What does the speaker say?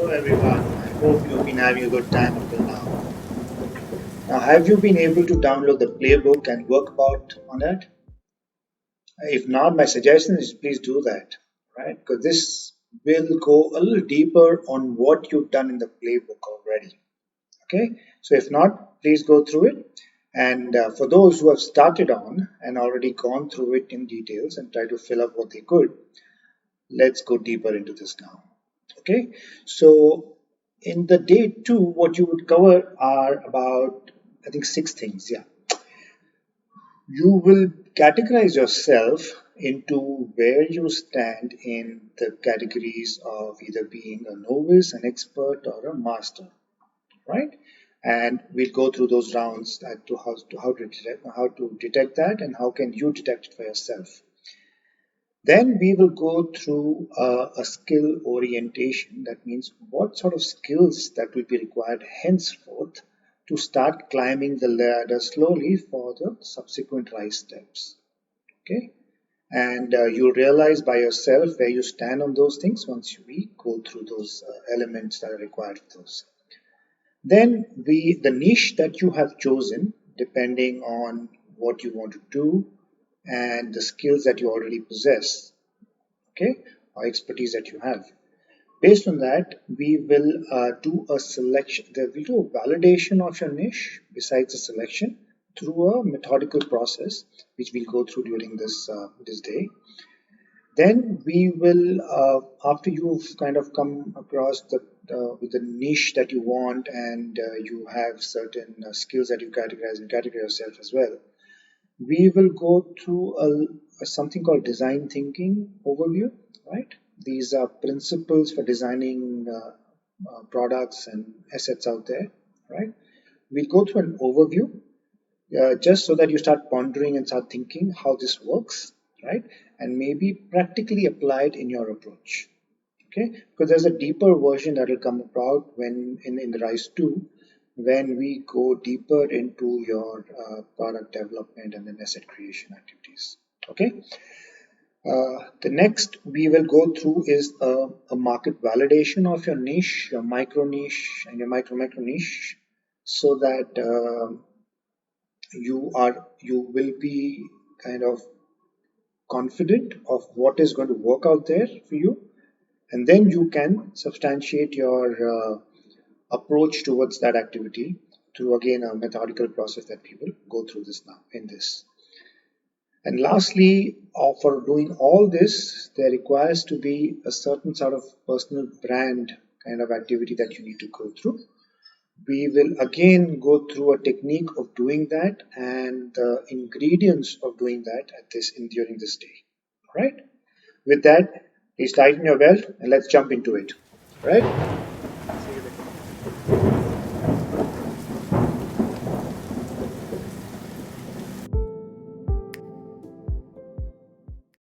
Hello everyone, I hope you've been having a good time until now. Now, have you been able to download the playbook and work about on it? If not, my suggestion is please do that, right? Because this will go a little deeper on what you've done in the playbook already. Okay, so if not, please go through it. And for those who have started on and already gone through it in details and try to fill up what they could, let's go deeper into this now. Okay, so in the day two, what you would cover are about, I think, 6 things. Yeah, you will categorize yourself into where you stand in the categories of either being a novice, an expert, or a master, right? And we'll go through those rounds as to how to detect that and how can you detect it for yourself. Then we will go through a skill orientation. That means what sort of skills that will be required henceforth to start climbing the ladder slowly for the subsequent rise steps. Okay, and you'll realize by yourself where you stand on those things once we go through those elements that are required for those. Then the niche that you have chosen, depending on what you want to do and the skills that you already possess, okay, or expertise that you have. Based on that, we will do a selection. We'll do a validation of your niche besides the selection through a methodical process, which we'll go through during this day. Then we will, after you've kind of come across with the niche that you want and you have certain skills that you categorize and categorize yourself as well, we will go through something called design thinking overview, right? These are principles for designing products and assets out there, right? We'll go through an overview just so that you start pondering and start thinking how this works, right? And maybe practically apply it in your approach, okay? Because there's a deeper version that will come about when in the Rise 2 when we go deeper into your product development and then asset creation activities, okay? The next we will go through is a market validation of your niche, your micro niche, and your micro niche, so that you will be kind of confident of what is going to work out there for you, and then you can substantiate your approach towards that activity through again a methodical process that we will go through this now in this. And lastly, for doing all this, there requires to be a certain sort of personal brand kind of activity that you need to go through. We will again go through a technique of doing that and the ingredients of doing that during this day. All right. With that, please tighten your belt and let's jump into it. All right.